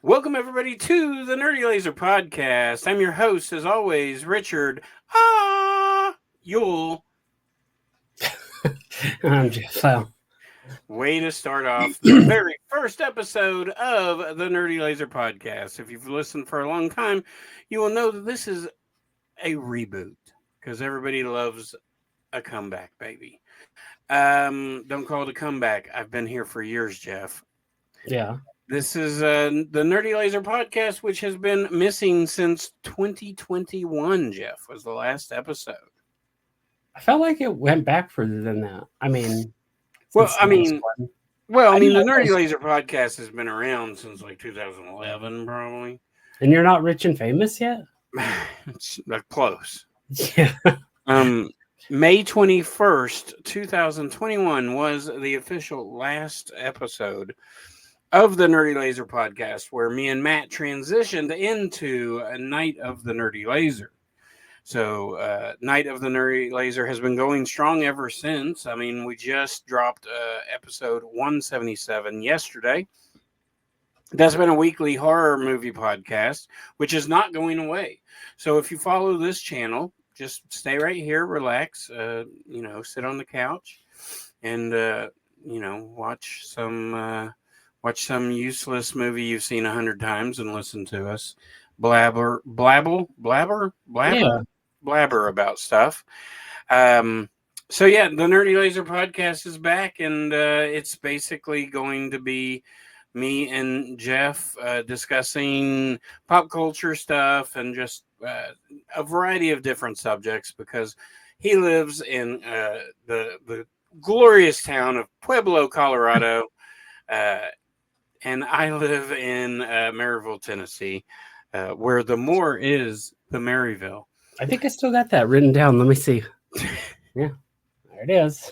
Welcome, everybody, to the Nerdy Laser Podcast. I'm your host, as always, Richard Yule. I'm Jeff. Wow. Way to start off the very first episode of the Nerdy Laser Podcast. If you've listened for a long time, you will know that this is a reboot because everybody loves a comeback, baby. Don't call it a comeback. I've been here for years, Jeff. Yeah. This is the Nerdy Laser Podcast, which has been missing since 2021, Jeff, was the last episode. I felt like it went back further than that. the Nerdy Laser Podcast has been around since like 2011, probably. And you're not rich and famous yet? It's close. Yeah. May 21st, 2021 was the official last episode of the Nerdy Laser Podcast, where me and Matt transitioned into a Night of the Nerdy Laser. So, Night of the Nerdy Laser has been going strong ever since. I mean, we just dropped episode 177 yesterday. That's been a weekly horror movie podcast, which is not going away. So, if you follow this channel, just stay right here, relax, sit on the couch and, watch some useless movie you've seen 100 times and listen to us blabber about stuff. So yeah, the Nerdy Laser Podcast is back, and it's basically going to be me and Jeff discussing pop culture stuff and just a variety of different subjects, because he lives in the glorious town of Pueblo, Colorado. And I live in Maryville, Tennessee, where the more is the Maryville. I think I still got that written down. Let me see. Yeah, there it is.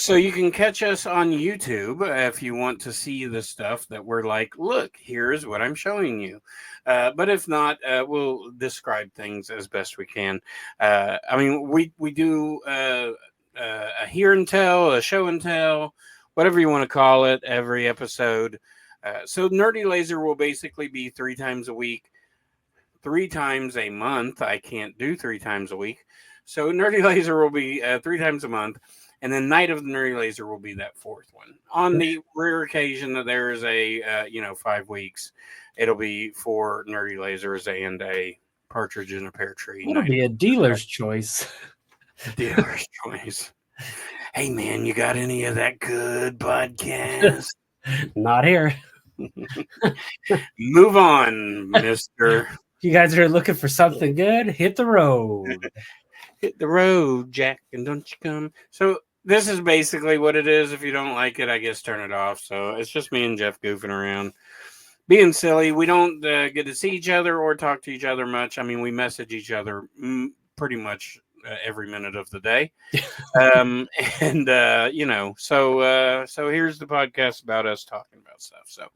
So you can catch us on YouTube if you want to see the stuff that we're like, look, here's what I'm showing you. But if not, we'll describe things as best we can. We do a hear and tell, a show and tell, whatever you want to call it, every episode. So Nerdy Laser will basically be 3 times a week, 3 times a month. I can't do 3 times a week. So Nerdy Laser will be 3 times a month. And then Night of the Nerdy Laser will be that 4th one. On the rare occasion that there is a, 5 weeks, it'll be 4 Nerdy Lasers and a partridge in a pear tree. It'll be a dealer's choice. Dealer's choice. Hey, man, you got any of that good podcast? Not here. Move on, mister. You guys are looking for something good? Hit the road. Hit the road, Jack, and don't you come. So this is basically what it is. If you don't like it, I guess turn it off. So it's just me and Jeff goofing around, being silly. We don't get to see each other or talk to each other much. I mean, we message each other pretty much every minute of the day. So here's the podcast about us talking about stuff. So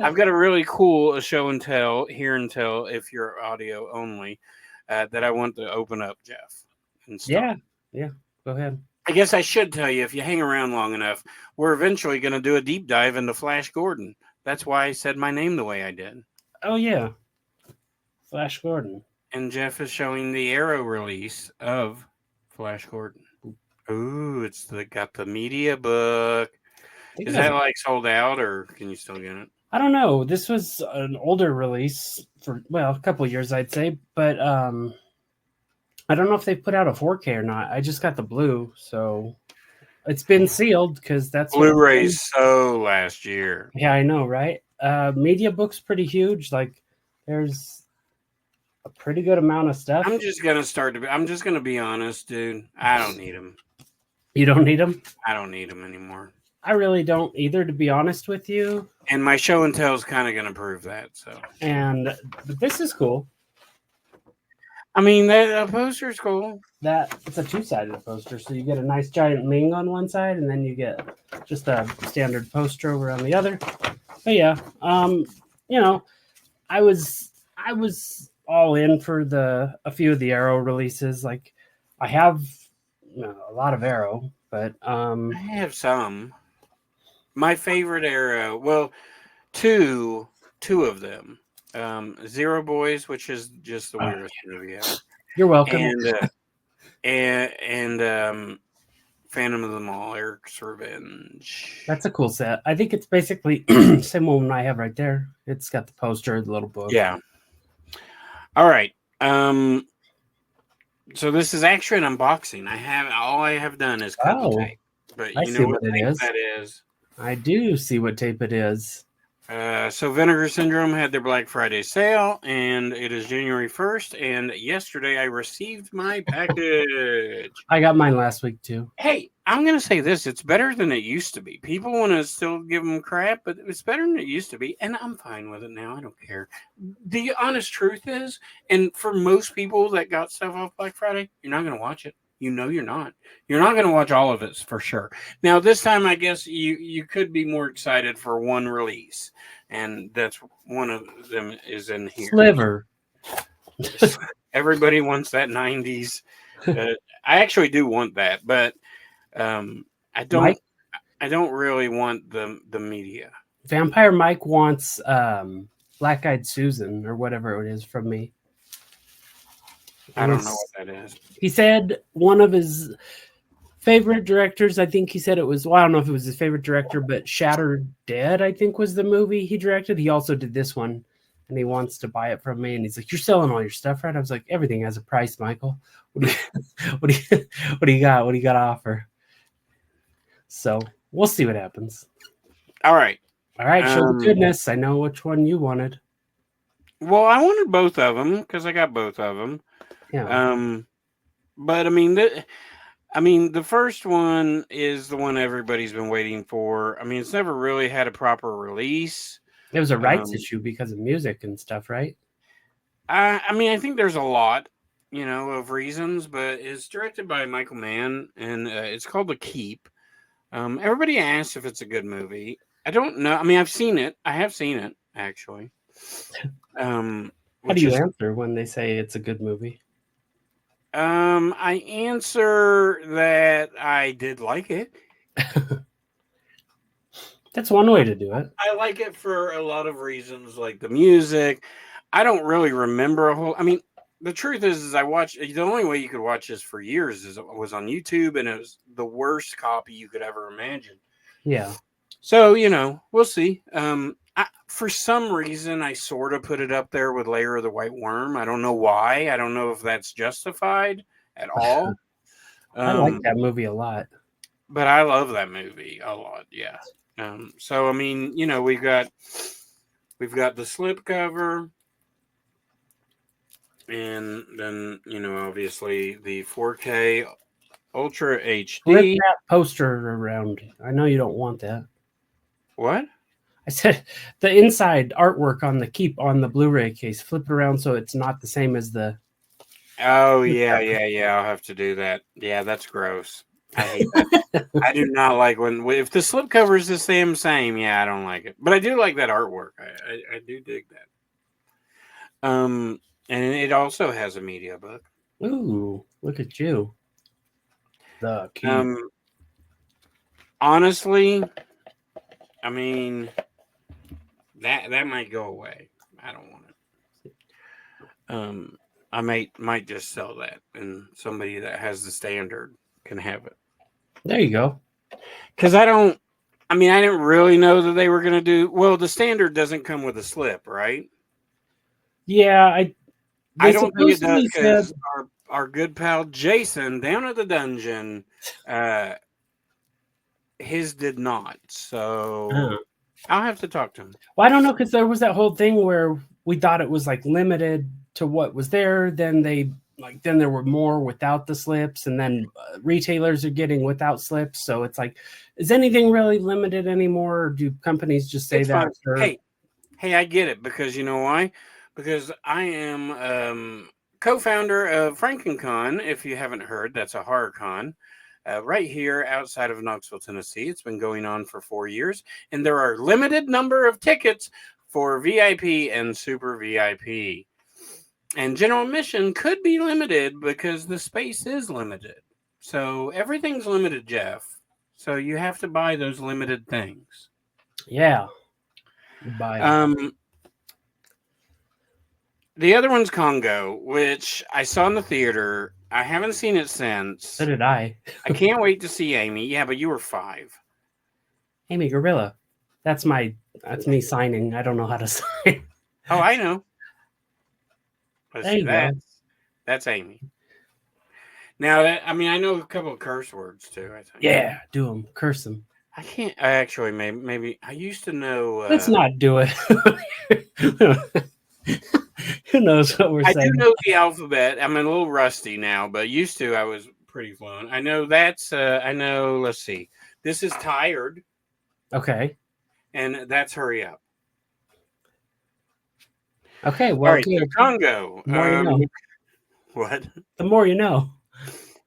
I've got a really cool show and tell, hear and tell, if you're audio only, that I want to open up, Jeff. And yeah, go ahead. I guess I should tell you, if you hang around long enough, we're eventually going to do a deep dive into Flash Gordon. That's why I said my name the way I did. Oh yeah, Flash Gordon. And Jeff is showing the Arrow release of Flash Gordon. Ooh, got the media book. Is that like sold out, or can you still get it? I don't know. This was an older release for, a couple of years, I'd say. But I don't know if they put out a 4K or not. I just got the blue, so it's been sealed because that's Blu-ray's so last year. Yeah, I know, right? Media book's pretty huge. Like, there's a pretty good amount of stuff. I'm just gonna be honest, dude. I don't need them. You don't need them? I don't need them anymore. I really don't either, to be honest with you. And my show and tell is kind of gonna prove that. So. But this is cool. I mean, the poster's cool. It's a 2-sided poster, so you get a nice giant Ming on one side, and then you get just a standard poster over on the other. But yeah, I was all in for a few of the Arrow releases. Like, I have a lot of Arrow, but I have some. My favorite era. Well, two of them. Zero Boys, which is just the Oh, weirdest movie ever, you're welcome. and Phantom of the Mall, Eric's Revenge. That's a cool set. I think it's basically same one I have right there. It's got the poster, the little book. Yeah. All right. So this is actually an unboxing. All I have done is cut the Oh, tape. But I you see know what what it tape is. that is. I do see what tape it is. So Vinegar Syndrome had their Black Friday sale, and it is January 1st. And yesterday I received my package. I got mine last week too. Hey, I'm going to say this. It's better than it used to be. People want to still give them crap, but it's better than it used to be. And I'm fine with it now. I don't care. The honest truth is, and for most people that got stuff off Black Friday, you're not going to watch it. You know you're not. You're not going to watch all of it for sure. Now, this time, I guess you could be more excited for one release. And that's one of them is in here. Sliver. Everybody wants that 90s. I actually do want that, but I don't. Mike? I don't really want the media. Vampire Mike wants Black Eyed Susan or whatever it is from me. I don't know what that is. He said one of his favorite directors, I think he said it was, well, I don't know if it was his favorite director, but Shattered Dead, I think was the movie he directed. He also did this one, and he wants to buy it from me. And he's like, "You're selling all your stuff, right?" I was like, "Everything has a price, Michael. What do you got? What do you got to offer?" So we'll see what happens. All right. All right, show the goodness. I know which one you wanted. Well, I wanted both of them because I got both of them. Yeah. But I mean, the first one is the one everybody's been waiting for. I mean, it's never really had a proper release. It was a rights issue because of music and stuff, right? I mean, I think there's a lot, of reasons, but it's directed by Michael Mann, and it's called The Keep. Everybody asks if it's a good movie. I don't know. I mean, I've seen it. I have seen it, actually. How do you answer when they say it's a good movie? I answer that I did like it. That's one way to do it. I like it for a lot of reasons, like the music. I don't really remember a whole. I mean, the truth is I watched. The only way you could watch this for years was on YouTube, and it was the worst copy you could ever imagine. Yeah. So we'll see. For some reason, I sort of put it up there with Lair of the White Worm. I don't know why. I don't know if that's justified at all. I like that movie a lot. But I love that movie a lot. Yeah. So I mean, we've got the slip cover, and then obviously the 4K Ultra HD. Flip that poster around. I know you don't want that. What? I said the inside artwork on the Keep on the Blu-ray case. Flip it around so it's not the same as the. Oh yeah. I'll have to do that. Yeah, that's gross. I hate that. I do not like if the slip cover is the same. Yeah, I don't like it. But I do like that artwork. I do dig that. And it also has a media book. Ooh, look at you. The Keep. Honestly, I mean, that might go away. I don't want it. I might just sell that, and somebody that has the standard can have it. There you go. Because I didn't really know that they were going to do. Well, the standard doesn't come with a slip, right? Yeah, I don't think it does because our good pal Jason down at the dungeon, his did not. So I'll have to talk to him. Well, I don't know, because there was that whole thing where we thought it was like limited to what was there. Then then there were more without the slips, and then retailers are getting without slips. So it's like, is anything really limited anymore? Or do companies just say that? Hey, I get it, because you know why? Because I am co-founder of FrankenCon. If you haven't heard, that's a horror con. Right here outside of Knoxville, Tennessee. It's been going on for 4 years, and there are limited number of tickets for VIP and super VIP. And general admission could be limited because the space is limited. So everything's limited, Jeff. So you have to buy those limited things. Yeah. Buy 'em. The other one's Congo, which I saw in the theater. I haven't seen it since. So did I. I can't wait to see Amy. Yeah, but you were 5. Amy Gorilla. That's me signing. I don't know how to sign. Oh, I know. Let's There see. you go. That's Amy. Now, I know a couple of curse words too. I think. Yeah, do them. Curse them. I can't. I actually maybe I used to know. Let's not do it. Who knows what we're I saying? do know the alphabet. I'm a little rusty now, but used to I was pretty fluent. I know that's. I know. Let's see. This is tired, Okay. and that's hurry up. Okay. Well, All right, so Congo. The more you know. What? The more you know.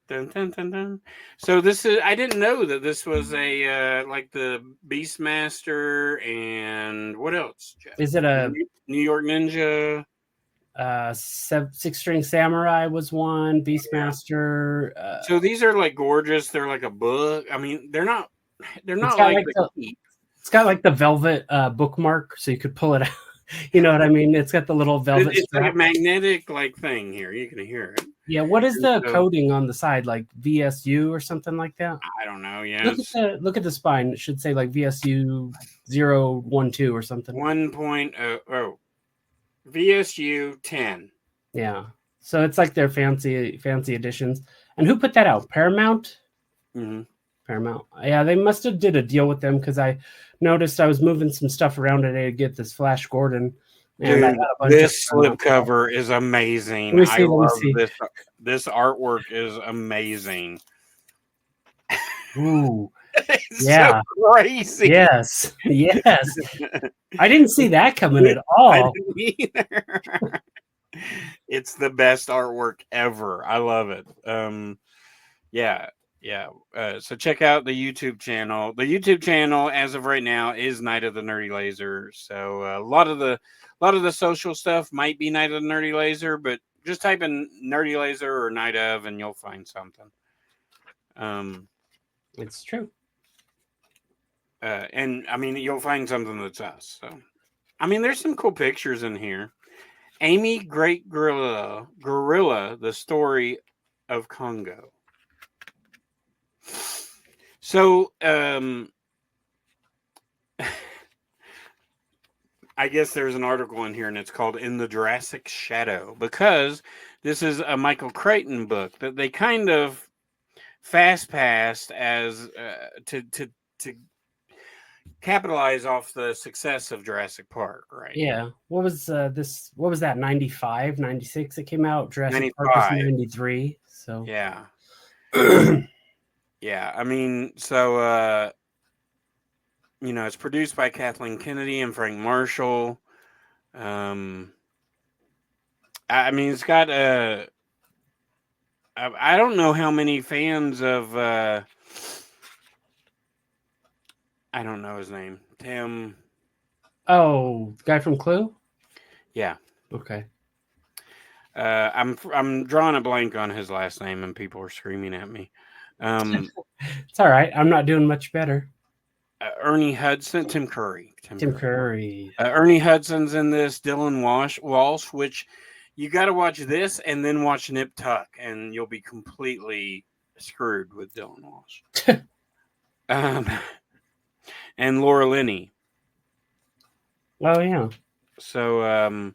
Dun, dun, dun, dun. So this is. I didn't know that this was a like the Beastmaster and what else? Jeff? Is it a New York Ninja? 6-string samurai was one. Beastmaster. So these are like gorgeous. They're like a book. I mean, they're not. They're not got like like it's got like the velvet bookmark, so you could pull it out. You know what I mean? It's got the little velvet. It's like a magnetic like thing here. You can hear it. Yeah. What is the coding on the side? Like VSU or something like that? I don't know. Yeah. Look at the spine. It should say like VSU 012 or something. 1.0. VSU 10. Yeah. So it's like their fancy editions. And who put that out? Paramount? Mm-hmm. Paramount. Yeah, they must have did a deal with them because I noticed I was moving some stuff around today to get this Flash Gordon. And dude, this slipcover is amazing. I love this. This artwork is amazing. Ooh. It's so crazy. Yes. Yes. I didn't see that coming at all. I didn't either. It's the best artwork ever. I love it. Yeah. So check out the YouTube channel. The YouTube channel, as of right now, is Night of the Nerdy Laser. So a lot of the social stuff might be Night of the Nerdy Laser, but just type in Nerdy Laser or Night of, and you'll find something. It's true. And I mean, you'll find something that's us. So, I mean, there's some cool pictures in here. Amy Great Gorilla, the story of Congo. So, I guess there's an article in here, and it's called "In the Jurassic Shadow" because this is a Michael Crichton book that they kind of fast passed as to capitalize off the success of Jurassic Park, right? Yeah. What was this? What was that? 95, 96? It came out. Jurassic 95. Park was 93. So yeah. Yeah. I mean, so it's produced by Kathleen Kennedy and Frank Marshall. I mean, it's got I don't know how many fans of I don't know his name. Tim. Oh, the guy from Clue? Yeah. Okay. I'm drawing a blank on his last name, and people are screaming at me. It's all right. I'm not doing much better. Ernie Hudson, Tim Curry. Tim Curry. Ernie Hudson's in this. Dylan Walsh, which you got to watch this and then watch Nip Tuck, and you'll be completely screwed with Dylan Walsh. And Laura Linney. Oh yeah. So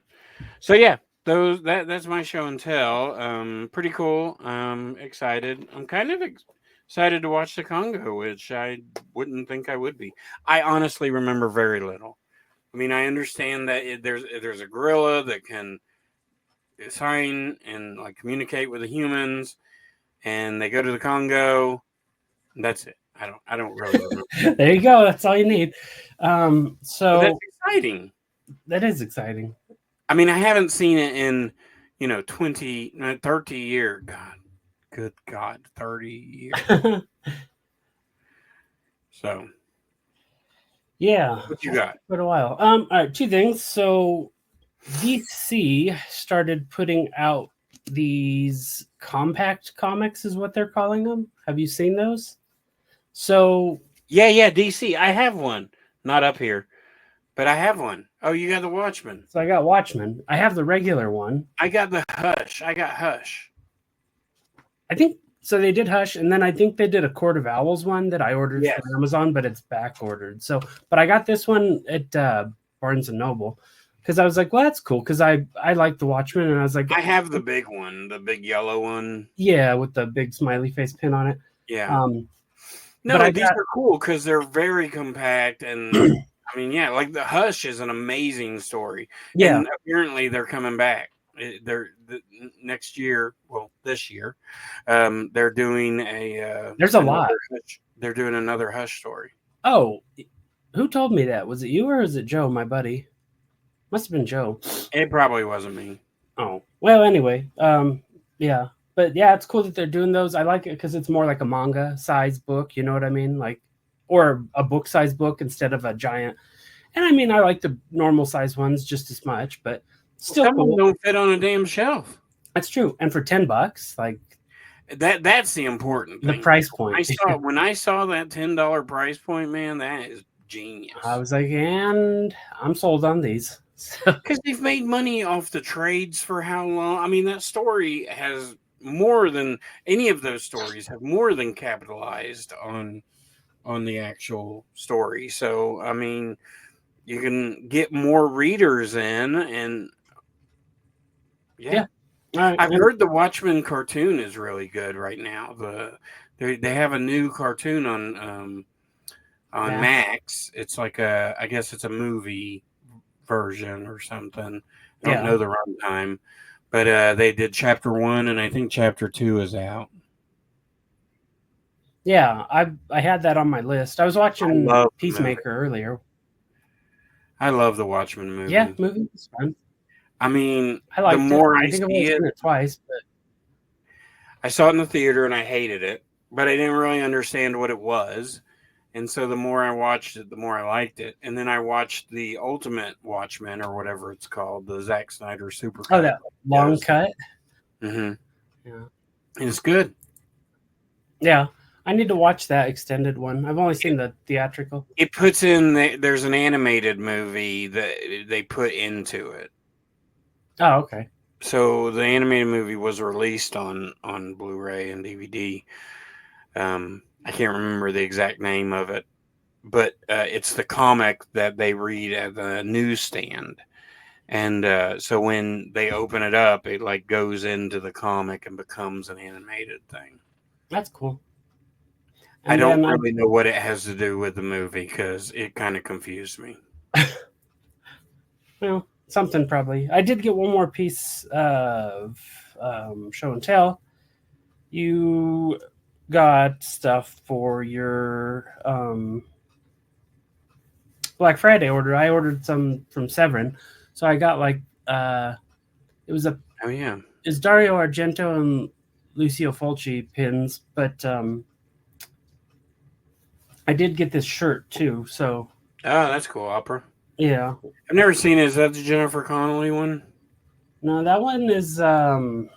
yeah, that's my show and tell. Pretty cool. Excited. I'm kind of excited to watch the Congo, which I wouldn't think I would be. I honestly remember very little. I mean, I understand that there's a gorilla that can sign and like communicate with the humans, and they go to the Congo. And that's it. I don't really remember. There you go. That's all you need. So but that's exciting. That is exciting. I mean, I haven't seen it in 30 years. Good God, 30 years. So, yeah, what you got? For a while. All right, 2 things. So, DC started putting out these compact comics, is what they're calling them. Have you seen those? So Yeah, DC. I have one. Not up here, but I have one. Oh, you got the Watchmen. I got Watchmen. I have the regular one. I got the Hush. I got Hush. I think so. They did Hush, and then I think they did a Court of Owls one that I ordered Yes. from Amazon, but it's back ordered. So, but I got this one at Barnes and Noble because I was like, well, that's cool because I like the Watchmen, and I was like, I have the big one, the big yellow one. yeah, with the big smiley face pin on it. Yeah. But No, these are cool because they're very compact, and I mean, yeah, like the Hush is an amazing story. Yeah, And apparently they're coming back. Next year. Well, this year, they're doing a. there's a lot. Hush, they're doing another Hush story. Oh, who told me that? Was it you or was it Joe, my buddy? Must have been Joe. It probably wasn't me. Oh, well, anyway, yeah. But yeah, it's cool that they're doing those. I like it because it's more like a manga size book, you know what I mean? Like, or a book size book instead of a giant. And I mean, I like the normal size ones just as much, but still Some of them cool. don't fit on a damn shelf. That's true. And for $10, like that's the important thing. the price point. When I saw that $10 price point, man, that is genius. I was like, and I'm sold on these. Because they've made money off the trades for how long? I mean, that story has more than any of those stories have more than capitalized on the actual story. So, I mean, you can get more readers in, and yeah. I've heard the Watchmen cartoon is really good right now. They have a new cartoon on Max. It's like I guess it's a movie version or something. I don't know the runtime, but they did chapter 1, and I think chapter 2 is out. Yeah, I had that on my list. I was watching Peacemaker earlier. I love the Watchmen movie. Yeah, movie was fun. I mean, I the more I think I've see seen it twice, but I saw it in the theater and I hated it, but I didn't really understand what it was. And so the more I watched it, the more I liked it. And then I watched the Ultimate Watchmen, or whatever it's called, the Zack Snyder super cut. Oh, that long cut? Mm-hmm. Yeah. And it's good. Yeah. I need to watch that extended one. I've only seen the theatrical. It puts in, there's an animated movie that they put into it. Oh, okay. So the animated movie was released on Blu-ray and DVD. I can't remember the exact name of it, but it's the comic that they read at the newsstand. And so when they open it up, it like goes into the comic and becomes an animated thing. That's cool. And I don't really know what it has to do with the movie because it kind of confused me. Well, something probably. I did get one more piece of show and tell. You got stuff for your Black Friday order. I ordered some from Severin, so I got like it was a it's Dario Argento and Lucio Fulci pins, but I did get this shirt too. So that's cool, Opera. Yeah, I've never seen it. Is that the Jennifer Connelly one? No, that one is the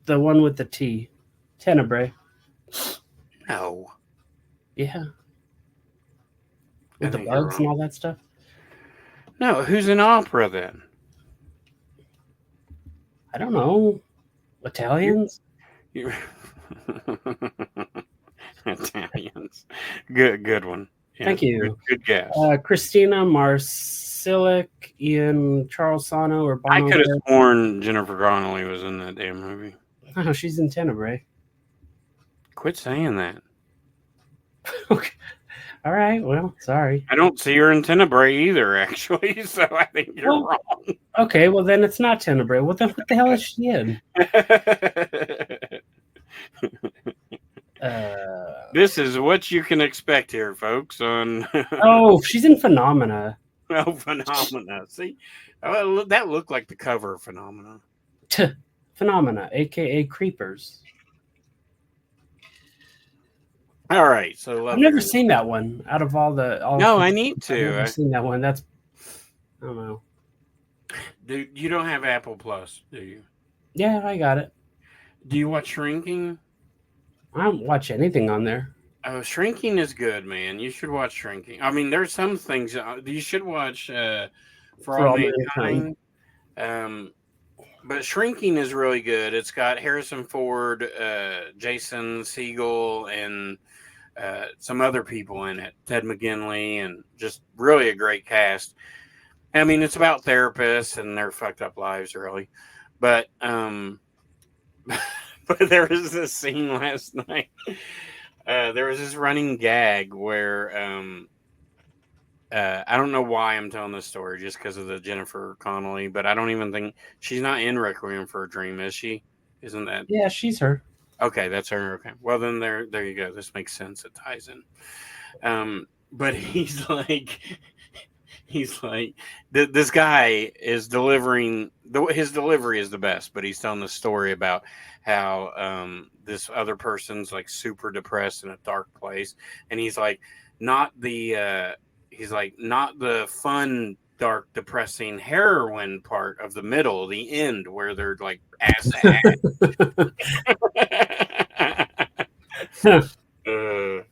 one with the T, Tenebrae. No. Yeah. With the bugs and all that stuff. No, who's in Opera then? I don't know. Italians? Italians. Good one. Yeah, Thank you. Good guess. Christina Marsilic, Ian Charles Sano, or Bono. I could have sworn Jennifer Connelly was in that damn movie. Oh, she's in Tenebrae. Quit saying that. Okay. All right. Well, sorry. I don't see her in Tenebrae either, actually, so I think you're wrong. Okay, well then it's not Tenebrae. What the hell is she in? This is what you can expect here, folks. On oh, she's in Phenomena. Oh, Phenomena. See, that looked like the cover of Phenomena. Phenomena, aka Creepers. All right, so I've never seen that one. Out of all the, no, I need to. I've never seen that one. That's I don't know. Dude, you don't have Apple Plus, do you? Yeah, I got it. Do you watch Shrinking? I don't watch anything on there. Oh, Shrinking is good, man. You should watch Shrinking. I mean, there's some things you should watch. For For All all mankind. Mankind. Um, but Shrinking is really good. It's got Harrison Ford, Jason Segel, and some other people in it. Ted McGinley, and just really a great cast. I mean, it's about therapists and their fucked up lives, really. But but there was this scene last night. There was this running gag where I don't know why I'm telling this story, just because of the Jennifer Connelly, but I don't even think she's not in Requiem for a Dream, is she? Isn't that Yeah, she's her. okay? That's her. Okay, well then there you go. This makes sense. It ties in. But he's like this guy is delivering his delivery is the best, but he's telling the story about how this other person's like super depressed in a dark place, and not the not the fun dark depressing heroin part of the middle, the end where they're like ass to ass. uh,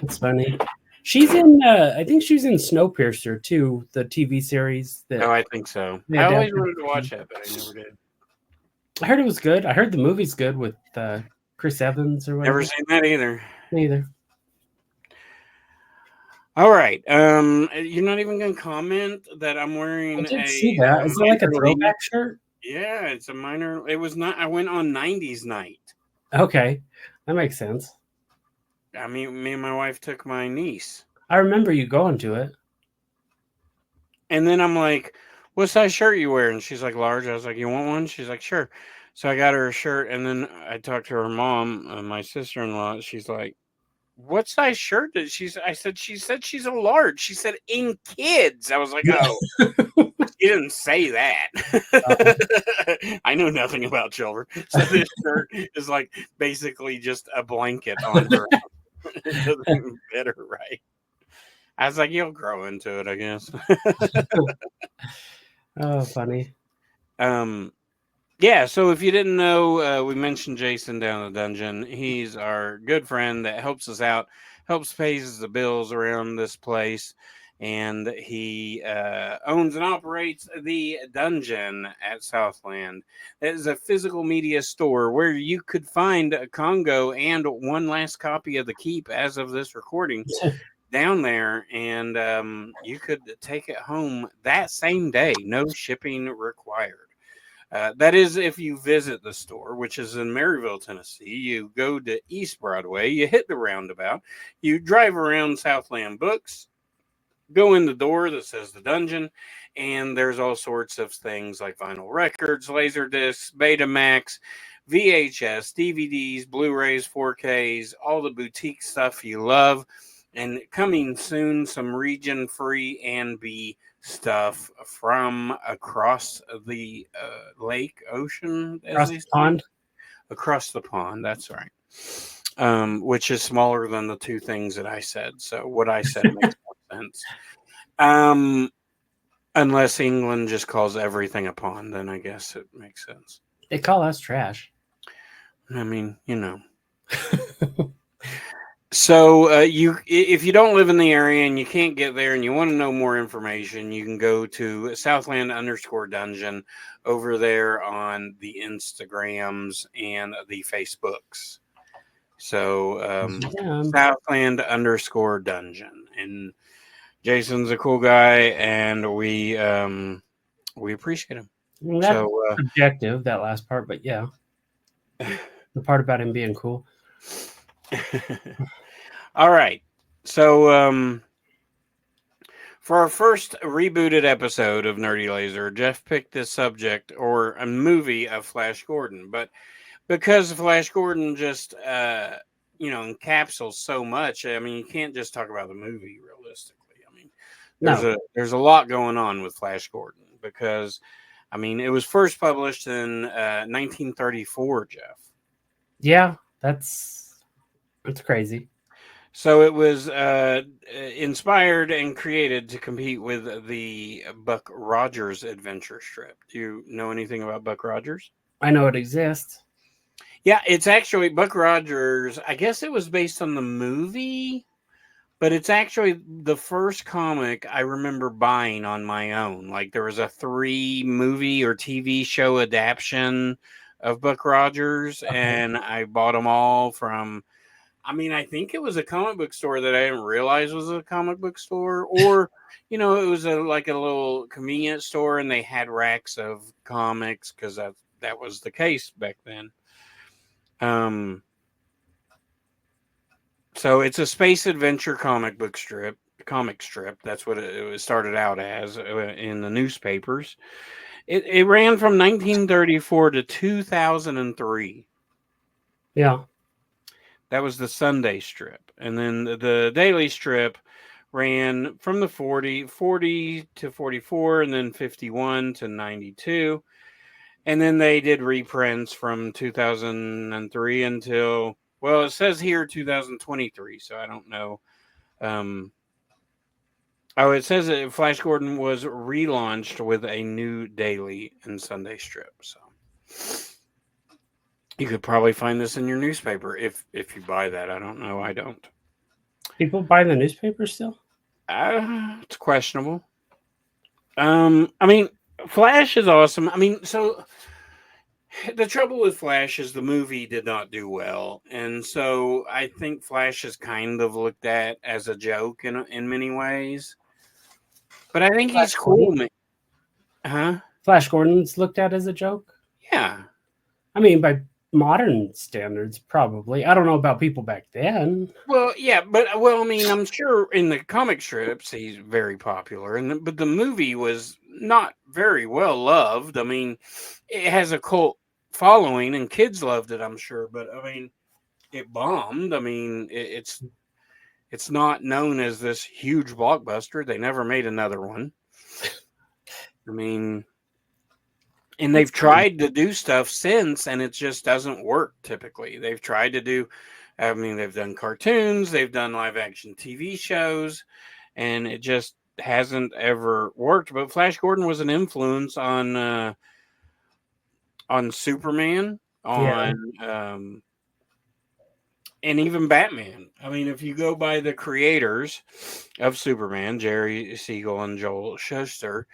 That's funny. She's in. I think she's in Snowpiercer too, the TV series. oh, That I think so. they I always adapted. wanted to watch that, but I never did. I heard it was good. I heard the movie's good with Chris Evans or Never whatever. seen that either. Neither. All right. You're not even gonna comment that I'm I wearing did a see that. Is it like a minor league. throwback shirt? Yeah, it's a minor. It was not. I went on '90s night. Okay, that makes sense. I mean, me and my wife took my niece, I remember you going to it. and then I'm like, "What size shirt you wear?" And she's like, "Large." I was like, "You want one?" She's like, "Sure." So I got her a shirt, and then I talked to her mom, my sister-in-law. She's like, "What size shirt did she?" I said, "She said she's a large." She said, "In kids." I was like, "Oh." You didn't say that. I know nothing about children. So this shirt is like basically just a blanket on her. It doesn't even fit her right. I was like, you'll grow into it, I guess. Oh, funny. um, yeah, so if you didn't know, we mentioned Jason down the dungeon. He's our good friend that helps us out, helps pays the bills around this place, and he owns and operates the dungeon at Southland. It is a physical media store where you could find a Congo and one last copy of the Keep as of this recording down there, and you could take it home that same day, no shipping required. That is if you visit the store, which is in Maryville, Tennessee. You go to East Broadway, you hit the roundabout, you drive around Southland Books, go in the door that says the dungeon, and there's all sorts of things like vinyl records, laser discs, Betamax, VHS, DVDs, Blu-rays, 4Ks, all the boutique stuff you love. And coming soon, some region-free and B stuff from across the lake, ocean, as Across they the say. pond. Across the pond, that's right. Which is smaller than the two things that I said. So what I said makes more sense. Unless England just calls everything a pond, then I guess it makes sense. They call us trash. I mean, So if you don't live in the area and you can't get there and you want to know more information, you can go to Southland_Dungeon over there on the Instagrams and the Facebooks. So Southland_Dungeon, and Jason's a cool guy, and we appreciate him. Well, that's subjective, that last part, but yeah. The part about him being cool. All right. So for our first rebooted episode of Nerdy Laser, Jeff picked this subject or a movie of Flash Gordon, but because Flash Gordon just encapsulates so much, I mean, you can't just talk about the movie realistically. I mean, there's a lot going on with Flash Gordon because I mean, it was first published in 1934, Jeff. Yeah, that's crazy. So it was inspired and created to compete with the Buck Rogers adventure strip. Do you know anything about Buck Rogers? I know it exists. Yeah, it's actually Buck Rogers. I guess it was based on the movie, but it's actually the first comic I remember buying on my own. Like there was a 3 movie or TV show adaptation of Buck Rogers, Okay. and I bought them all from. I mean, I think it was a comic book store that I didn't realize was a comic book store, or it was like a little convenience store, and they had racks of comics because that was the case back then. Um, so it's a space adventure comic strip. That's what it was started out as in the newspapers. It ran from 1934 to 2003. Yeah. That was the Sunday strip. And then the daily strip ran from the 40 to 44, and then 51 to 92. And then they did reprints from 2003 until, well, it says here 2023, so I don't know. Oh, it says that Flash Gordon was relaunched with a new daily and Sunday strip. So you could probably find this in your newspaper if you buy that. I don't know. I don't. People buy the newspaper still? It's questionable. I mean, Flash is awesome. I mean, so the trouble with Flash is the movie did not do well, and so I think Flash is kind of looked at as a joke in many ways. But I think Flash he's Gordon? cool, huh? Flash Gordon's looked at as a joke? Yeah. I mean, by modern standards, probably. I don't know about people back then. Well, yeah, but I mean, I'm sure in the comic strips he's very popular, but the movie was not very well loved. I mean, it has a cult following, and kids loved it, I'm sure. But I mean, it bombed. I mean, it's not known as this huge blockbuster. They never made another one. I mean, and That's they've good. tried to do stuff since, and it just doesn't work. Typically, they've tried to do. I mean, they've done cartoons, they've done live action TV shows, and it just hasn't ever worked. But Flash Gordon was an influence on Superman, Yeah. and even Batman. I mean, if you go by the creators of Superman, Jerry Siegel and Joel Shuster,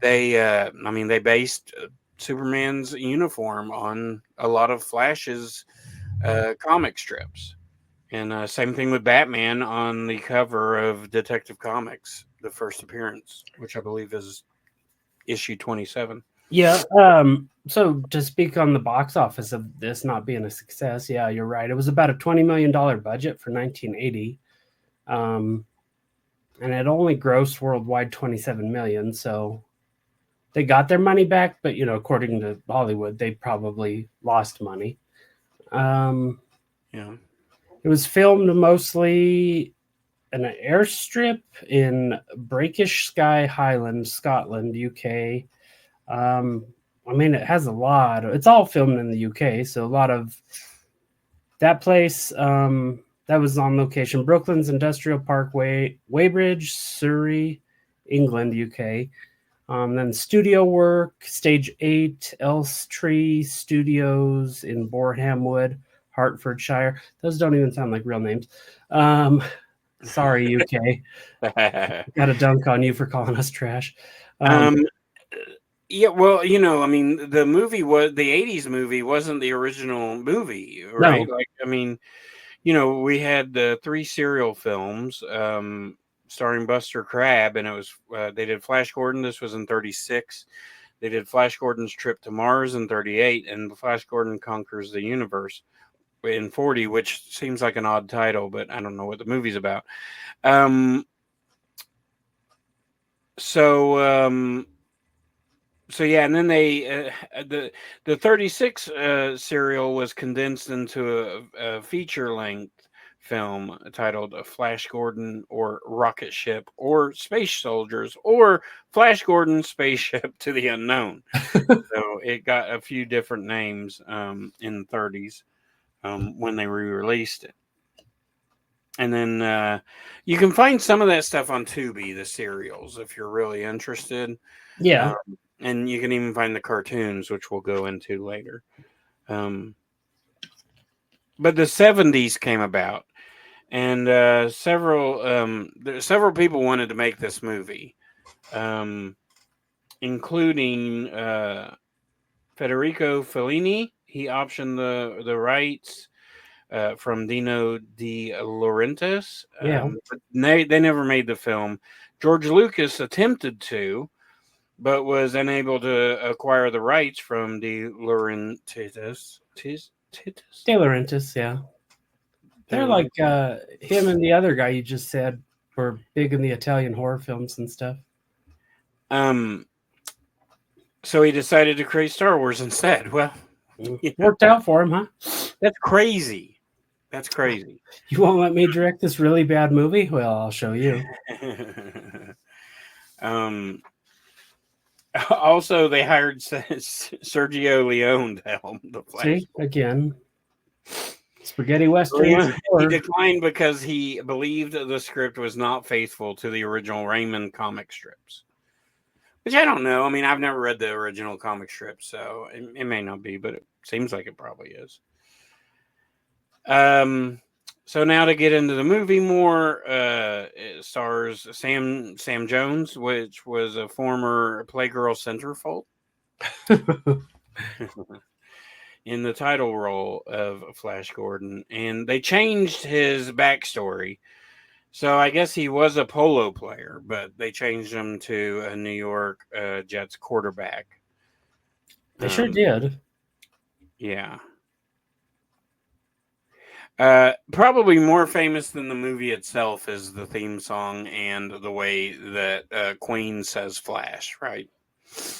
I mean, they based Superman's uniform on a lot of Flash's comic strips. And same thing with Batman on the cover of Detective Comics, the first appearance, which I believe is issue 27. Yeah. So to speak on the box office of this not being a success, yeah, you're right. It was about a $20 million budget for 1980. Um, and it only grossed worldwide 27 million. So they got their money back, but according to Hollywood, they probably lost money. Um, Yeah. it was filmed mostly in an airstrip in Breakish Sky Highland, Scotland, UK. I mean, it has a lot. It's all filmed in the UK, so a lot of that place. That was on location. Brooklyn's Industrial Parkway, Weybridge, Surrey, England, UK. Then studio work, Stage 8, Elstree Studios in Boreham Wood, Hertfordshire. Those don't even sound like real names. Sorry, UK. Got a dunk on you for calling us trash. um, yeah, well, I mean, the 80s movie wasn't the original movie, right? No. Like, I mean, we had the 3 serial films starring Buster Crabbe, and it was they did Flash Gordon. This was in 36. They did Flash Gordon's Trip to Mars in 38, and Flash Gordon Conquers the Universe in 40, which seems like an odd title, but I don't know what the movie's about. Um, so yeah, and then the 36 serial was condensed into a feature length film titled Flash Gordon or Rocket Ship or Space Soldiers or Flash Gordon Spaceship to the Unknown. So it got a few different names in the 30s when they re-released it. And then you can find some of that stuff on Tubi, the serials, if you're really interested. Yeah. Um, and you can even find the cartoons, which we'll go into later. but the 70s came about, and several people wanted to make this movie, um, including Federico Fellini. He optioned the rights from Dino De Laurentiis. Yeah. But they never made the film. George Lucas attempted to, but was unable to acquire the rights from De Laurentiis. De Laurentiis, yeah. They're like him and the other guy you just said were big in the Italian horror films and stuff. So he decided to create Star Wars instead. Well, worked out for him, huh? That's crazy. That's crazy. You won't let me direct this really bad movie? Well, I'll show you. Also, they hired Sergio Leone to helm the Flash. See, again, spaghetti westerns. He declined because he believed the script was not faithful to the original Raymond comic strips. Which I don't know. I mean, I've never read the original comic strip, so it may not be, but it seems like it probably is. So now to get into the movie more, it stars Sam Jones, which was a former Playgirl centerfold, in the title role of Flash Gordon, and they changed his backstory. So I guess he was a polo player, but they changed him to a New York Jets quarterback. They sure did. Yeah. Probably more famous than the movie itself is the theme song and the way that Queen says Flash, right?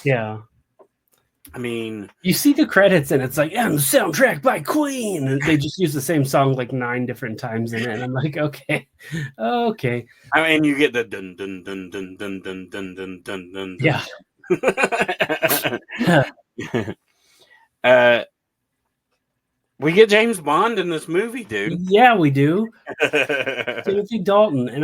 Yeah. I mean, you see the credits and it's like, and the soundtrack by Queen, and they just use the same song like 9 different times in it, and I'm like, okay. And you get the dun dun dun dun dun dun dun dun dun dun. Yeah. We get James Bond in this movie, dude. Yeah, we do. Timothy Dalton, and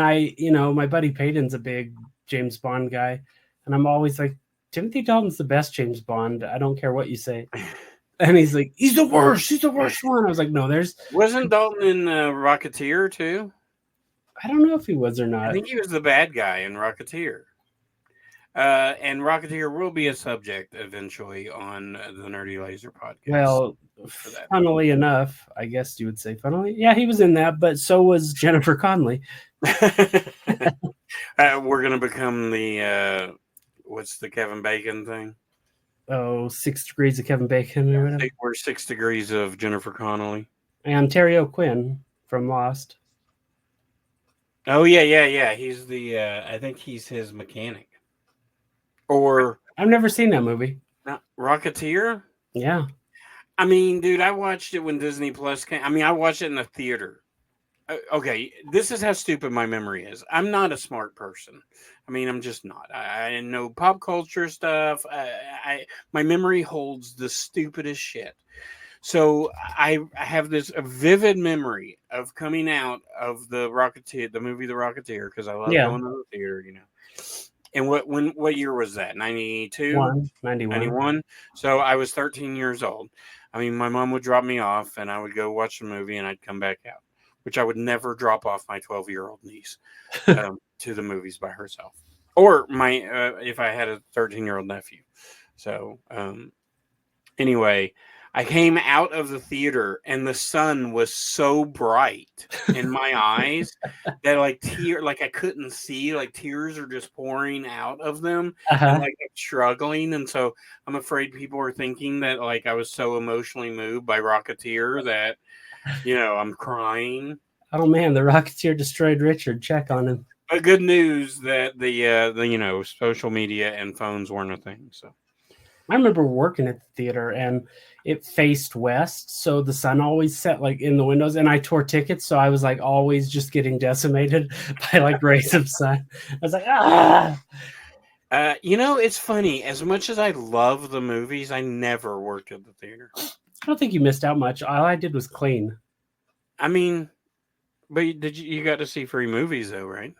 my buddy Peyton's a big James Bond guy, and I'm always like, Timothy Dalton's the best James Bond. I don't care what you say. And he's like, he's the worst. He's the worst one. I was like, no, wasn't Dalton in Rocketeer too? I don't know if he was or not. I think he was the bad guy in Rocketeer. And Rocketeer will be a subject eventually on the Nerdy Laser podcast. Well, funnily enough, I guess you would say funnily. Yeah, he was in that, but so was Jennifer Connelly. We're going to become the... what's the Kevin Bacon thing? 6 degrees of Kevin Bacon or whatever. We're 6 degrees of Jennifer Connelly. And Terry O'Quinn from Lost. Oh, yeah. He's the, I think he's his mechanic. Or... I've never seen that movie. Rocketeer? Yeah. I mean, dude, I watched it when Disney Plus came. I mean, I watched it in the theater. Okay, this is how stupid my memory is. I'm not a smart person. I mean, I'm just not. I know pop culture stuff. My memory holds the stupidest shit. So I have this vivid memory of coming out of the Rocketeer, the movie The Rocketeer, because I love going to the theater, And what year was that? 92? 91. So I was 13 years old. I mean, my mom would drop me off, and I would go watch the movie, and I'd come back out, which I would never drop off my 12-year-old niece to the movies by herself, or my if I had a 13-year-old nephew. So anyway, I came out of the theater, and the sun was so bright in my eyes that like I couldn't see, like tears are just pouring out of them, and like I'm struggling. And so I'm afraid people are thinking that like I was so emotionally moved by Rocketeer that I'm crying. Oh man, the Rocketeer destroyed Richard. Check on him. But good news that the social media and phones weren't a thing. So I remember working at the theater, and it faced west, so the sun always set like in the windows, and I tore tickets, so I was like always just getting decimated by like rays of sun. I was like, it's funny. As much as I love the movies, I never worked at the theater. I don't think you missed out much. All I did was clean. I mean, but you got to see free movies though, right?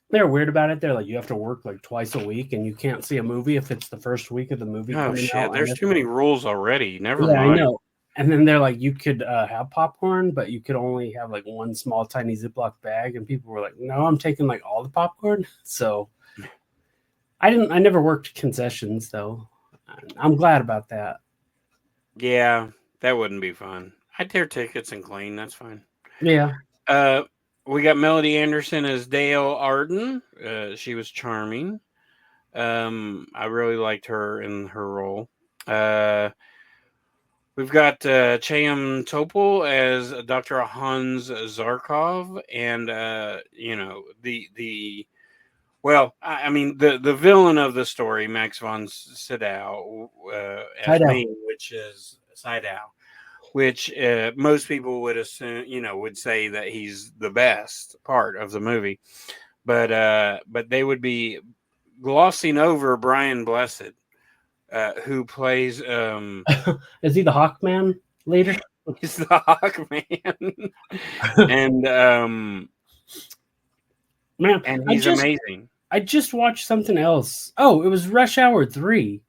They're weird about it. They're like, you have to work like twice a week, and you can't see a movie if it's the first week of the movie. Oh shit! There's too many rules already. Never mind. I know. And then they're like, you could have popcorn, but you could only have like one small, tiny Ziploc bag. And people were like, no, I'm taking like all the popcorn. So I never worked concessions though. I'm glad about that. Yeah, that wouldn't be fun. I'd tear tickets and clean. That's fine. Yeah. We got Melody Anderson as Dale Arden. She was charming. I really liked her in her role. We've got Chaim Topol as Dr. Hans Zarkov, and I mean the villain of the story, Max von Sydow, as Sydow. Ming, which is Sydow, which most people would assume, would say that he's the best part of the movie, but they would be glossing over Brian Blessed, who plays. Is he the Hawkman later? He's the Hawkman, and Man, he's amazing. I just watched something else. Oh, it was Rush Hour 3.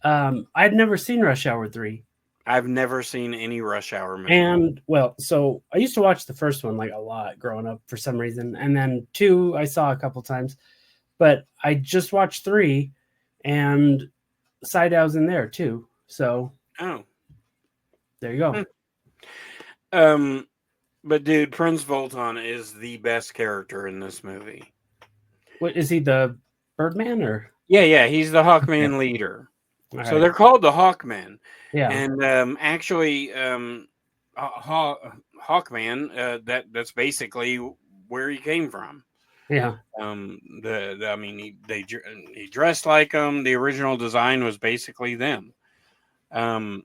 I'd never seen Rush Hour 3. I've never seen any Rush Hour movie. And well, so I used to watch the first one like a lot growing up for some reason, and then 2 I saw a couple times, but I just watched 3, and Sydow's in there too. So there you go. But dude, Prince Volton is the best character in this movie. What is he, the Birdman or? Yeah, he's the Hawkman leader. All so right. they're called the Hawkmen. Yeah. And actually, Hawkman, that's basically where he came from. Yeah. He dressed like them. The original design was basically them. But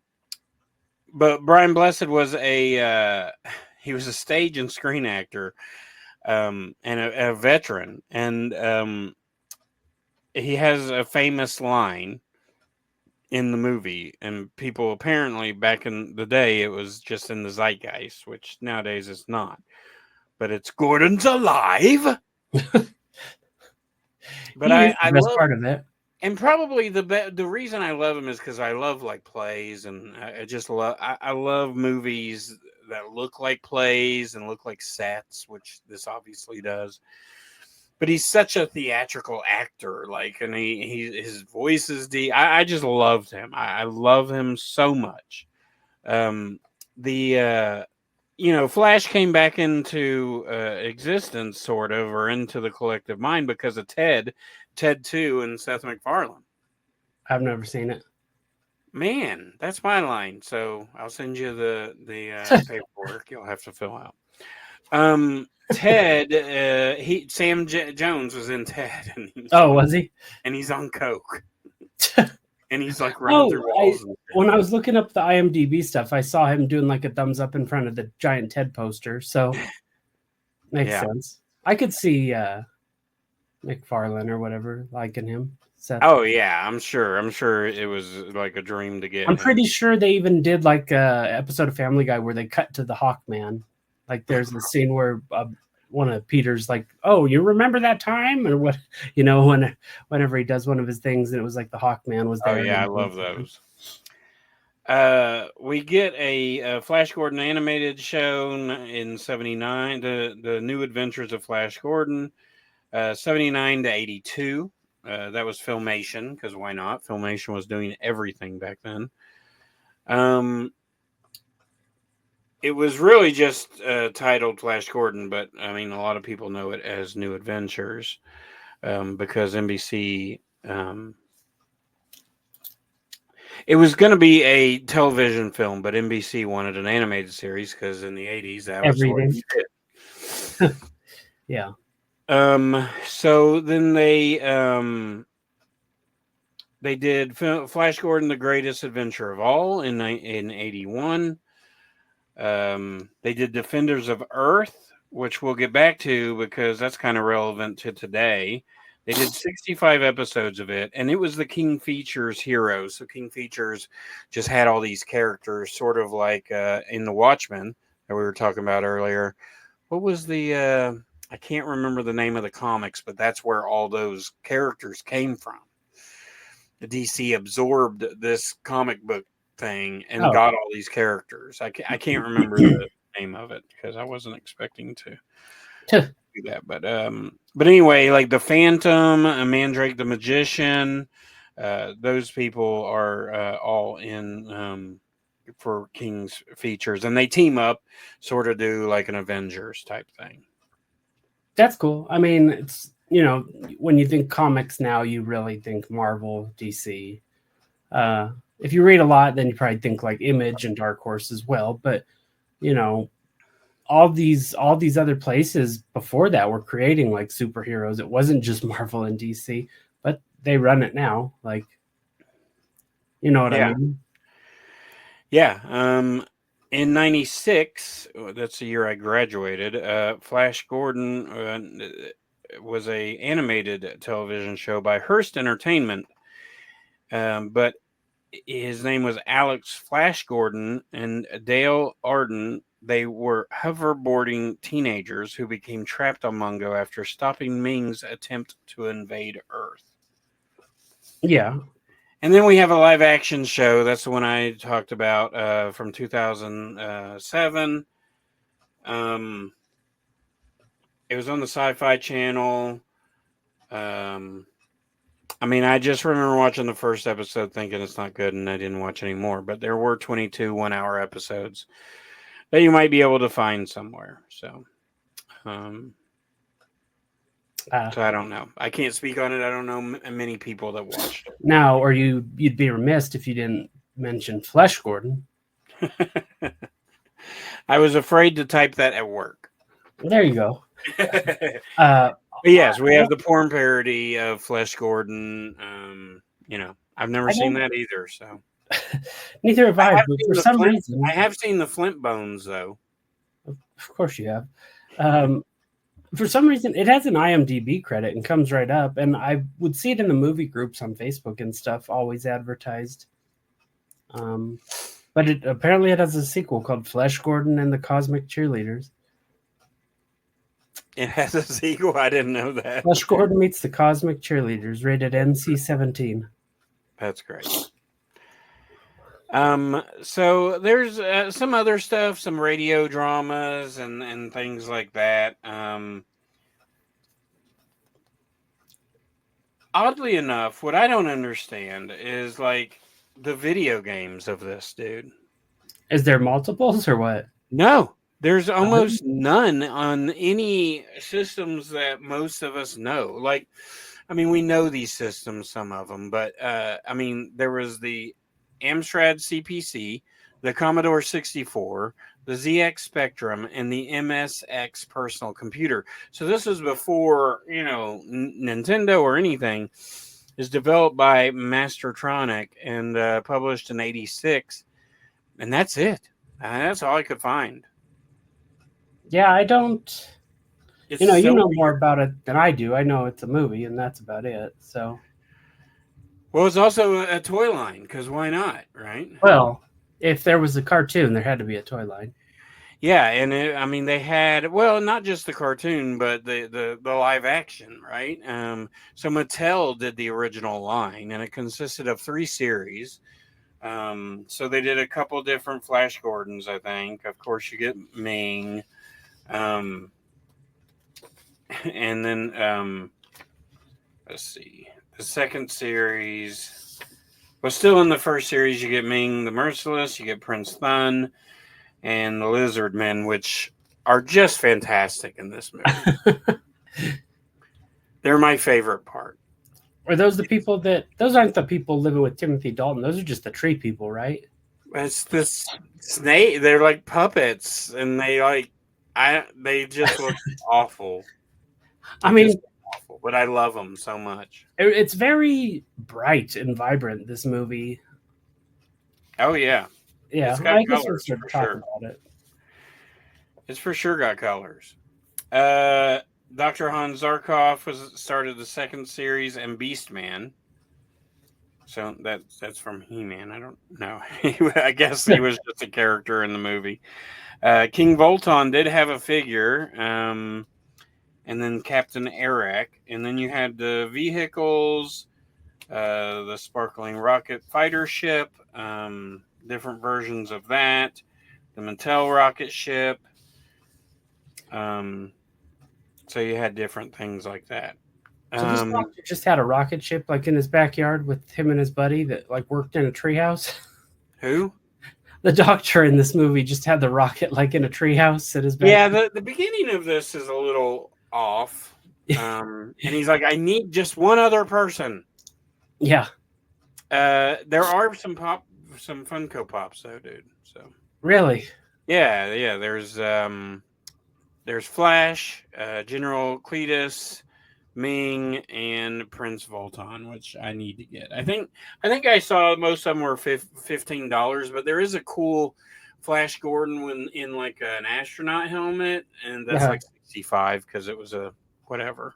Brian Blessed was he was a stage and screen actor, and a veteran, and he has a famous line in the movie, and people apparently back in the day it was just in the zeitgeist, which nowadays it's not. But it's Gordon's alive. But I love part of it, and probably the reason I love him is because I love like plays, and I just love I love movies that look like plays and look like sets, which this obviously does. But he's such a theatrical actor, like, and his voice is deep. I just loved him. I love him so much. Flash came back into existence, sort of, or into the collective mind because of Ted 2, and Seth MacFarlane. I've never seen it. Man, that's my line. So I'll send you the paperwork you'll have to fill out. Ted, Sam Jones was in Ted. And was he? And he's on coke. And he's like running through walls. When I was looking up the IMDb stuff, I saw him doing like a thumbs up in front of the giant Ted poster. So makes sense. I could see McFarlane or whatever liking him. Seth. Oh yeah, I'm sure it was like a dream to get. I'm pretty sure they even did like a episode of Family Guy where they cut to the Hawkman. Like there's a scene where one of Peter's like, "Oh, you remember that time?" or what? Whenever he does one of his things, and it was like the Hawkman was there. Oh yeah, I love those. We get a Flash Gordon animated show in '79, the New Adventures of Flash Gordon, 79 to 82. That was Filmation, because why not? Filmation was doing everything back then. It was really just titled Flash Gordon, but I mean, a lot of people know it as New Adventures because NBC. It was going to be a television film, but NBC wanted an animated series because in the 80s that was everything. Yeah. So then they did Flash Gordon: The Greatest Adventure of All in 81. They did Defenders of Earth, which we'll get back to because that's kind of relevant to today. They did 65 episodes of it, and it was the King Features Heroes. So King Features just had all these characters, sort of like in The Watchmen that we were talking about earlier. What was the I can't remember the name of the comics, but that's where all those characters came from. The DC absorbed this comic book thing and Oh, got all these characters. I can't remember the name of it because I wasn't expecting to do that. But anyway, like the Phantom, Mandrake the Magician, those people are all in for King's features, and they team up, sort of do like an Avengers type thing. that's cool. I mean, it's, when you think comics now, you really think Marvel, DC. If you read a lot, then you probably think like Image and Dark Horse as well. But you know, all these other places before that were creating like superheroes. It wasn't just Marvel and DC, but they run it now. Like, you know what I mean? Yeah. In '96, that's the year I graduated. Flash Gordon was a animated television show by Hearst Entertainment, but his name was Alex Flash Gordon and Dale Arden. They were hoverboarding teenagers who became trapped on Mungo after stopping Ming's attempt to invade Earth. Yeah. And then we have a live action show. That's the one I talked about from 2007. It was on the Sci-Fi Channel. I mean, I just remember watching the first episode thinking it's not good, and I didn't watch any more. But there were 22 one-hour episodes that you might be able to find somewhere. So I don't know. I can't speak on it. I don't know many people that watched it. Now, or you'd be remiss if you didn't mention Flesh Gordon. I was afraid to type that at work. There you go. But yes, we have the porn parody of Flesh Gordon. I've never seen that either. So neither have I. But for some reason, I have seen the Flint Bones, though. Of course, you have. For some reason, it has an IMDb credit and comes right up, and I would see it in the movie groups on Facebook and stuff, always advertised. But apparently it has a sequel called Flesh Gordon and the Cosmic Cheerleaders. It has a sequel? I didn't know that. Flesh Gordon meets the Cosmic Cheerleaders, rated NC-17. That's great. So there's some other stuff, some radio dramas and things like that. Oddly enough, what I don't understand is like the video games of this, dude. Is there multiples or what? No. There's almost none on any systems that most of us know. Like, I mean, we know these systems, some of them, but I mean, there was the Amstrad CPC, the Commodore 64, the ZX Spectrum, and the MSX personal computer. So this was before, Nintendo or anything. Is developed by Mastertronic and published in '86, and that's it. That's all I could find. Yeah, I don't. You know more about it than I do. I know it's a movie, and that's about it. So, well, it's also a toy line because why not, right? Well, if there was a cartoon, there had to be a toy line. Yeah, and they had not just the cartoon, but the live action, right? So Mattel did the original line, and it consisted of 3 series. So they did a couple different Flash Gordons, I think. Of course, you get Ming. And then let's see, the second series was still in the first series. You get Ming the Merciless, you get Prince Thun, and the Lizard Men, which are just fantastic in this movie. They're my favorite part. Are those the people those aren't the people living with Timothy Dalton? Those are just the tree people, right? It's this snake. They're like puppets, and they just look awful. I mean, awful, but I love them so much. It's very bright and vibrant, this movie. Oh yeah, yeah. I guess we should talk about it. It's for sure got colors. Dr. Hans Zarkov started the second series, and Beastman. So that's from He-Man. I don't know. I guess he was just a character in the movie. King Volton did have a figure, and then Captain Eric, and then you had the vehicles, the sparkling rocket fighter ship, different versions of that. The Mattel rocket ship. So you had different things like that. So this doctor just had a rocket ship like in his backyard with him and his buddy that like worked in a treehouse. Who? The doctor in this movie just had the rocket like in a treehouse at his Yeah, backyard. the beginning of this is a little off. And he's like, I need just one other person. Yeah. There are some Funko Pops though, dude. So Really? yeah. There's Flash, General Cletus, Ming, and Prince Volton, which I need to get. I think I saw most of them were $15, but there is a cool Flash Gordon when in like an astronaut helmet, and that's like $65 because it was a whatever.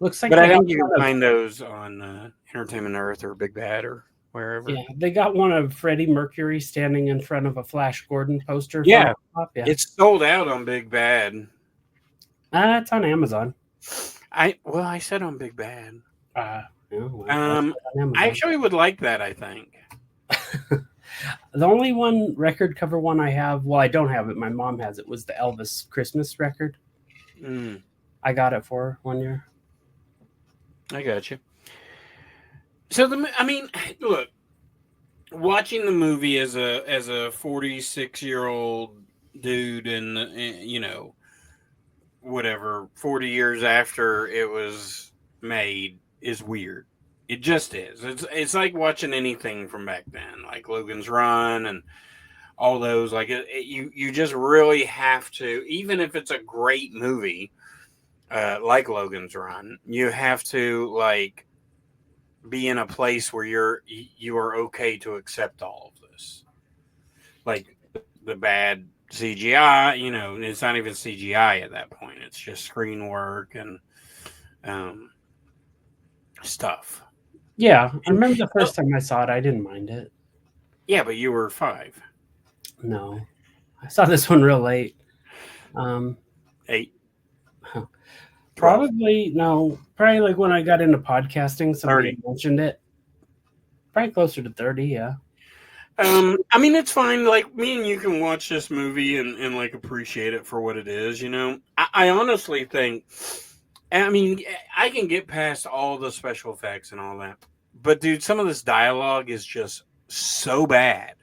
Looks like, but I think you can find those on Entertainment Earth or Big Bad or wherever. Yeah, they got one of Freddie Mercury standing in front of a Flash Gordon poster. Yeah, it's sold out on Big Bad. It's on Amazon. I said on Big Bad. I actually would like that. I think the only one record cover one I have, well, I don't have it. My mom has it. Was the Elvis Christmas record. I got it for her 1 year. I got you. So look, watching the movie as a 46-year-old dude, and whatever 40 years after it was made is weird. It just is. It's like watching anything from back then, like Logan's Run and all those. Like you just really have to, even if it's a great movie, like Logan's Run, you have to like be in a place where you are okay to accept all of this, like the bad CGI. It's not even CGI at that point. It's just screen work and stuff. Yeah, I remember the first time I saw it, I didn't mind it. Yeah, but you were 5. No, I saw this one real late. 8. Probably like when I got into podcasting, somebody mentioned it. Probably closer to 30, yeah. It's fine. Like me and you can watch this movie and like appreciate it for what it is. I honestly think, I can get past all the special effects and all that, but dude, some of this dialogue is just so bad.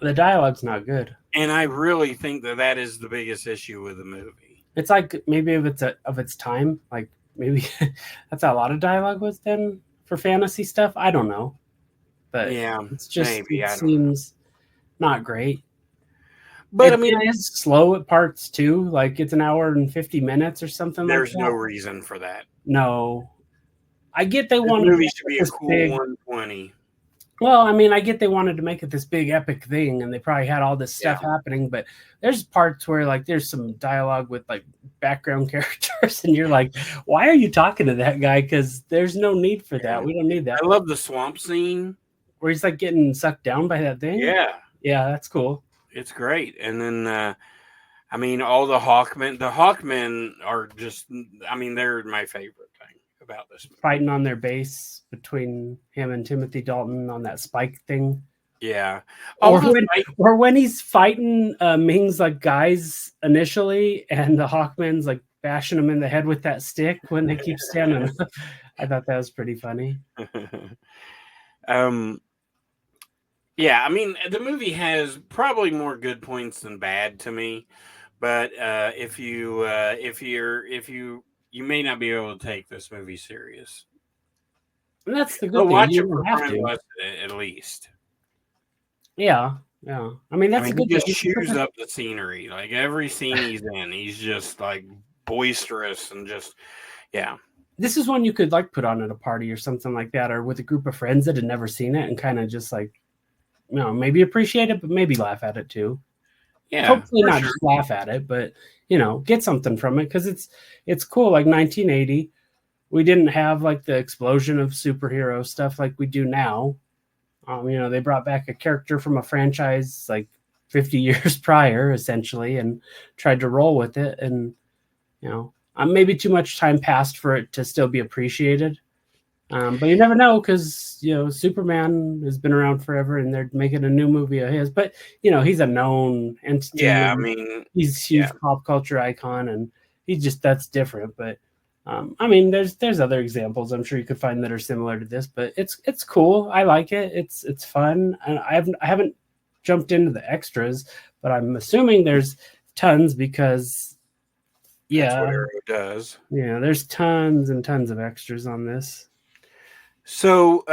The dialogue's not good, and I really think that is the biggest issue with the movie. It's like maybe if it's of its time, like maybe that's how a lot of dialogue was then for fantasy stuff. I don't know, but yeah, it's just maybe, it seems not great. But it is slow at parts too. Like it's an hour and 50 minutes or something. There's no reason for that. No, I get they wanted. The movie should be a cool 120. Well, I get they wanted to make it this big epic thing, and they probably had all this stuff happening. But there's parts where like there's some dialogue with like background characters, and you're like, why are you talking to that guy? Because there's no need for that. We don't need that. I love the swamp scene where he's like getting sucked down by that thing. Yeah, that's cool. It's great. And then, all the Hawkmen. The Hawkmen are just, they're my favorite thing about this movie. Fighting on their base between him and Timothy Dalton on that spike thing. Yeah. Or when he's fighting Ming's like guys initially, and the Hawkmen's like bashing him in the head with that stick when they keep standing. I thought that was pretty funny. Yeah, the movie has probably more good points than bad to me, but if you may not be able to take this movie serious. And that's the good thing. Watch it for at least. Yeah. That's a good thing. He just chews up the scenery. Like every scene he's in, he's just like boisterous and just This is one you could like put on at a party or something like that, or with a group of friends that had never seen it and kind of just like, maybe appreciate it, but maybe laugh at it too. Yeah, hopefully not just laugh at it, but get something from it because it's cool. Like 1980, we didn't have like the explosion of superhero stuff like we do now. They brought back a character from a franchise like 50 years prior, essentially, and tried to roll with it. And maybe too much time passed for it to still be appreciated. But you never know because Superman has been around forever, and they're making a new movie of his. But he's a known entity, Yeah, I and mean, he's a yeah. huge pop culture icon, and that's different. But I mean, there's other examples I'm sure you could find that are similar to this. But it's cool. I like it. It's fun, and I haven't jumped into the extras, but I'm assuming there's tons because That's what yeah, Arrow does. there's tons and tons of extras on this. So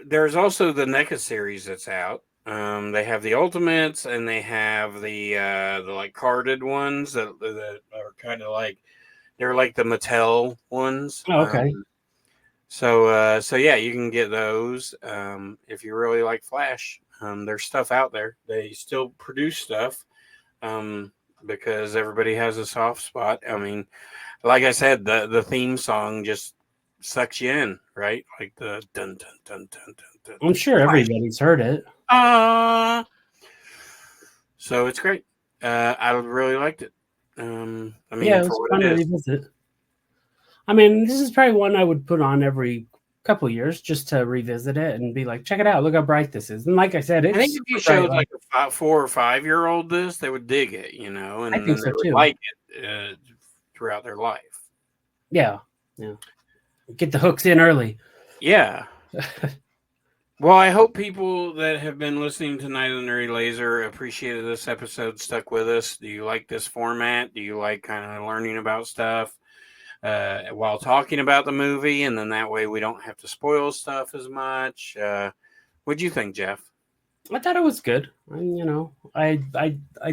there's also the NECA series that's out. They have the Ultimates, and they have the like carded ones that are kind of like they're like the Mattel ones. Oh, okay. So yeah, you can get those if you really like Flash. There's stuff out there. They still produce stuff because everybody has a soft spot. I mean, like I said, the theme song just sucks you in, right? Like the dun dun dun dun dun dun. I'm sure everybody's heard it. So it's great. I really liked it. I mean, Yeah, it for was what fun it to is. revisit. I mean, this is probably one I would put on every couple years just to revisit it and be like, check it out, look how bright this is. And like I said, I think it's if you bright, showed like a 4 or 5-year-old this, they would dig it, and I then think they so would too. like it throughout their life. Yeah. Get the hooks in early. Yeah. Well, I hope people that have been listening to Night of the Nerdy Laser appreciated this episode, stuck with us. Do you like this format? Do you like kind of learning about stuff while talking about the movie? And then that way we don't have to spoil stuff as much. What'd you think, Jeff? I thought it was good. And, I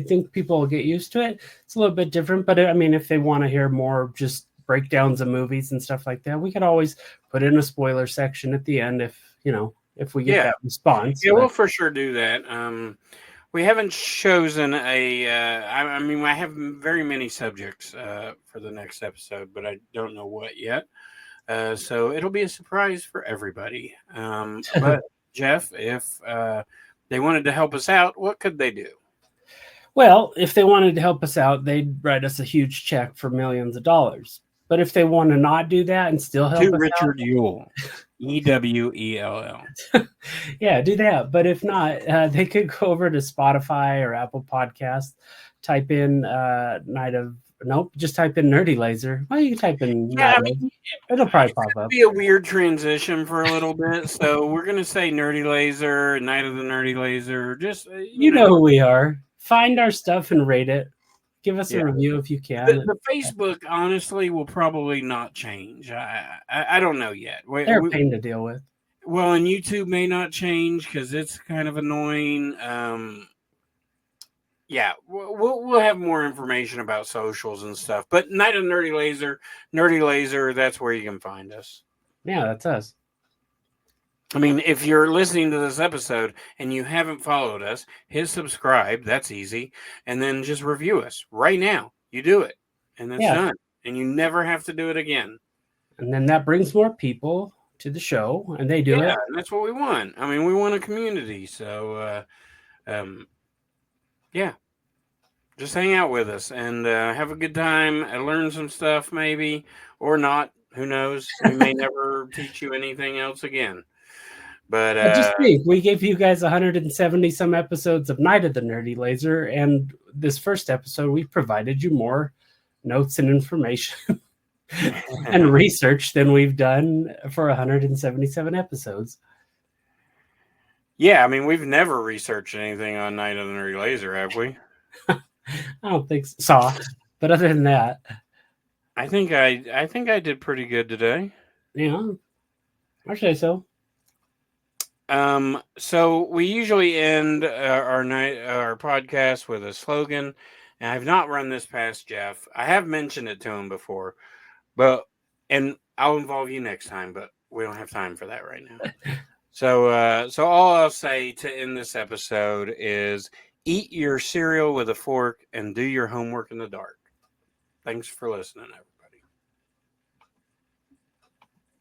think people will get used to it. It's a little bit different, but I mean, if they want to hear more just breakdowns of movies and stuff like that, we could always put in a spoiler section at the end if we get that response. Yeah, we'll for sure do that. We haven't chosen I mean, I have very many subjects for the next episode, but I don't know what yet. So it'll be a surprise for everybody. But Jeff, if they wanted to help us out, what could they do? Well, if they wanted to help us out, they'd write us a huge check for millions of dollars. But if they want to not do that and still help us Richard Ewell, EWELL. Yeah, do that. But if not, they could go over to Spotify or Apple Podcasts, type in just type in Nerdy Laser. Well, you can type in it'll probably pop up. Be a weird transition for a little bit. So we're gonna say Nerdy Laser, Night of the Nerdy Laser. Just you know who we are. Find our stuff and rate it. Give us a review if you can. The Facebook, honestly, will probably not change. I don't know yet. They're a pain to deal with. Well, and YouTube may not change because it's kind of annoying. Yeah, we'll have more information about socials and stuff. But Night of Nerdy Laser, that's where you can find us. Yeah, that's us. I mean, if you're listening to this episode and you haven't followed us, hit subscribe. That's easy. And then just review us right now. You do it. And that's done. And you never have to do it again. And then that brings more people to the show, and they do it. Yeah, and that's what we want. I mean, we want a community. So, yeah. Just hang out with us and have a good time. Learn some stuff maybe, or not. Who knows? We may never teach you anything else again. But just think, we gave you guys 170 some episodes of Night of the Nerdy Laser, and this first episode we provided you more notes and information and research than we've done for 177 episodes. Yeah, I mean, we've never researched anything on Night of the Nerdy Laser, have we? I don't think so. But other than that, I think I did pretty good today. Yeah, I'd say so. So we usually end our podcast with a slogan, and I've not run this past Jeff. I have mentioned it to him before, and I'll involve you next time, but we don't have time for that right now. So all I'll say to end this episode is eat your cereal with a fork and do your homework in the dark. Thanks for listening, everybody.